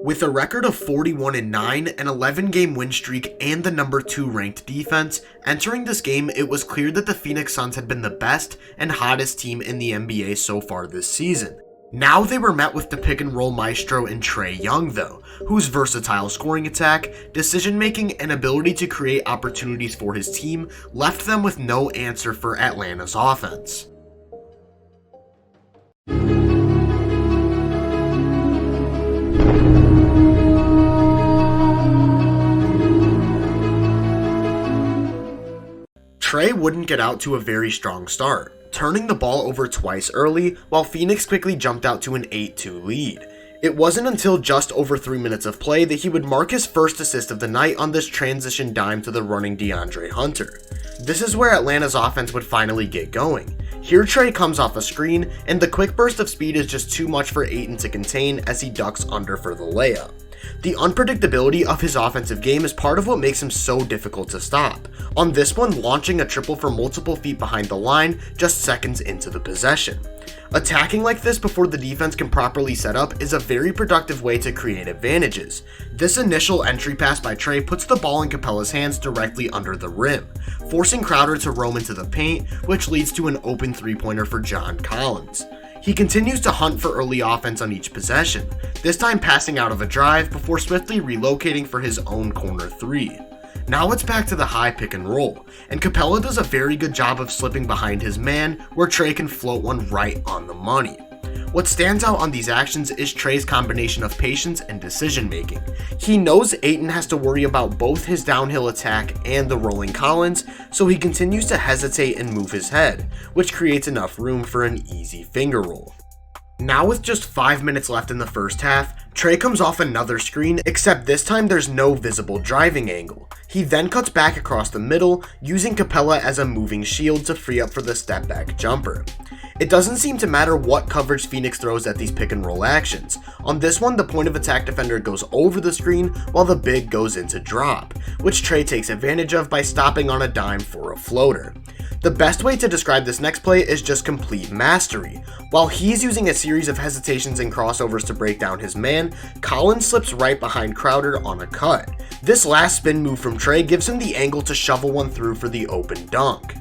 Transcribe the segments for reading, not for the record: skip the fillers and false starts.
With a record of 41-9, an 11-game win streak, and the number 2 ranked defense, entering this game it was clear that the Phoenix Suns had been the best and hottest team in the NBA so far this season. Now they were met with the pick-and-roll maestro in Trae Young though, whose versatile scoring attack, decision-making, and ability to create opportunities for his team left them with no answer for Atlanta's offense. Trae wouldn't get out to a very strong start, turning the ball over twice early, while Phoenix quickly jumped out to an 8-2 lead. It wasn't until just over 3 minutes of play that he would mark his first assist of the night on this transition dime to the running DeAndre Hunter. This is where Atlanta's offense would finally get going. Here Trae comes off a screen, and the quick burst of speed is just too much for Ayton to contain as he ducks under for the layup. The unpredictability of his offensive game is part of what makes him so difficult to stop. On this one, launching a triple from multiple feet behind the line just seconds into the possession. Attacking like this before the defense can properly set up is a very productive way to create advantages. This initial entry pass by Trae puts the ball in Capella's hands directly under the rim, forcing Crowder to roam into the paint, which leads to an open three-pointer for John Collins. He continues to hunt for early offense on each possession, this time passing out of a drive before swiftly relocating for his own corner three. Now it's back to the high pick and roll, and Capella does a very good job of slipping behind his man where Trae can float one right on the money. What stands out on these actions is Trae's combination of patience and decision making. He knows Ayton has to worry about both his downhill attack and the rolling Collins, so he continues to hesitate and move his head, which creates enough room for an easy finger roll. Now with just 5 minutes left in the first half, Trae comes off another screen, except this time there's no visible driving angle. He then cuts back across the middle, using Capella as a moving shield to free up for the step back jumper. It doesn't seem to matter what coverage Phoenix throws at these pick and roll actions. On this one, the point of attack defender goes over the screen while the big goes into drop, which Trae takes advantage of by stopping on a dime for a floater. The best way to describe this next play is just complete mastery. While he's using a series of hesitations and crossovers to break down his man, Collins slips right behind Crowder on a cut. This last spin move from Trae gives him the angle to shovel one through for the open dunk.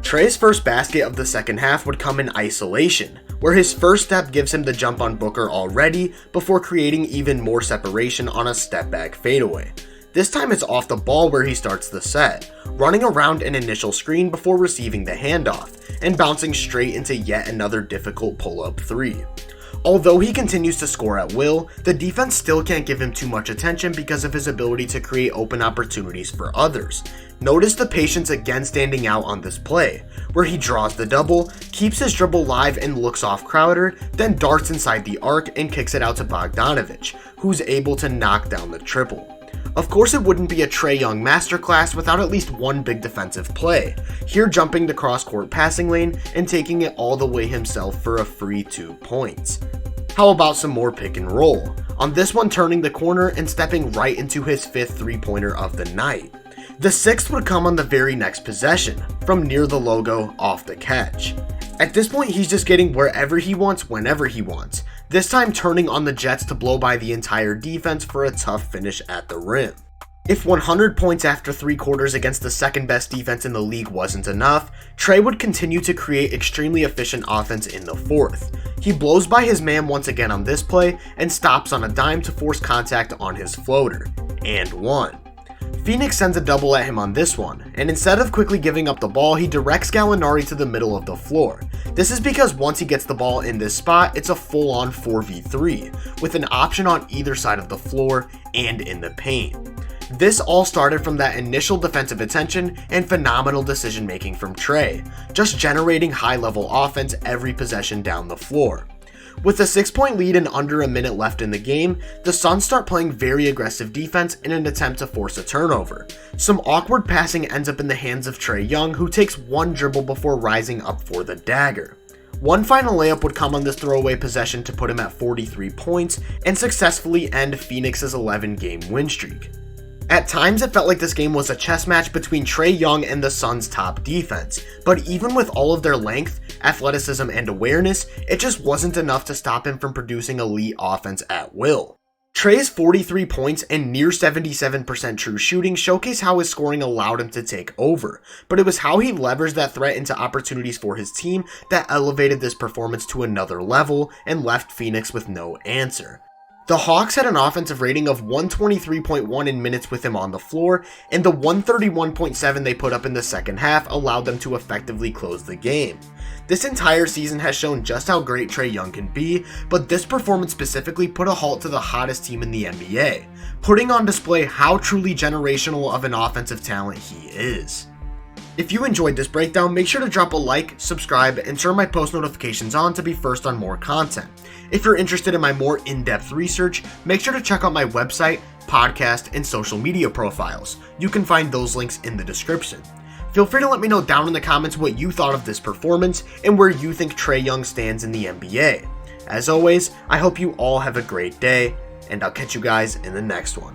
Trae's first basket of the second half would come in isolation, where his first step gives him the jump on Booker already before creating even more separation on a step back fadeaway. This time it's off the ball where he starts the set, running around an initial screen before receiving the handoff, and bouncing straight into yet another difficult pull-up three. Although he continues to score at will, the defense still can't give him too much attention because of his ability to create open opportunities for others. Notice the patience again standing out on this play, where he draws the double, keeps his dribble live and looks off Crowder, then darts inside the arc and kicks it out to Bogdanovich, who's able to knock down the triple. Of course it wouldn't be a Trae Young masterclass without at least one big defensive play, here jumping the cross-court passing lane and taking it all the way himself for a free 2 points. How about some more pick and roll? On this one turning the corner and stepping right into his 5th three-pointer of the night. The 6th would come on the very next possession, from near the logo off the catch. At this point he's just getting wherever he wants whenever he wants, this time turning on the Jets to blow by the entire defense for a tough finish at the rim. If 100 points after 3 quarters against the second best defense in the league wasn't enough, Trae would continue to create extremely efficient offense in the 4th. He blows by his man once again on this play and stops on a dime to force contact on his floater. And one. Phoenix sends a double at him on this one, and instead of quickly giving up the ball, he directs Gallinari to the middle of the floor. This is because once he gets the ball in this spot, it's a full-on 4v3, with an option on either side of the floor and in the paint. This all started from that initial defensive attention and phenomenal decision making from Trae, just generating high-level offense every possession down the floor. With a 6-point lead and under a minute left in the game, the Suns start playing very aggressive defense in an attempt to force a turnover. Some awkward passing ends up in the hands of Trae Young, who takes one dribble before rising up for the dagger. One final layup would come on this throwaway possession to put him at 43 points and successfully end Phoenix's 11-game win streak. At times it felt like this game was a chess match between Trae Young and the Suns' top defense, but even with all of their length, athleticism, and awareness, it just wasn't enough to stop him from producing elite offense at will. Trae's 43 points and near 77% true shooting showcase how his scoring allowed him to take over, but it was how he leveraged that threat into opportunities for his team that elevated this performance to another level and left Phoenix with no answer. The Hawks had an offensive rating of 123.1 in minutes with him on the floor, and the 131.7 they put up in the second half allowed them to effectively close the game. This entire season has shown just how great Trae Young can be, but this performance specifically put a halt to the hottest team in the NBA, putting on display how truly generational of an offensive talent he is. If you enjoyed this breakdown, make sure to drop a like, subscribe, and turn my post notifications on to be first on more content. If you're interested in my more in-depth research, make sure to check out my website, podcast, and social media profiles. You can find those links in the description. Feel free to let me know down in the comments what you thought of this performance and where you think Trae Young stands in the NBA. As always, I hope you all have a great day, and I'll catch you guys in the next one.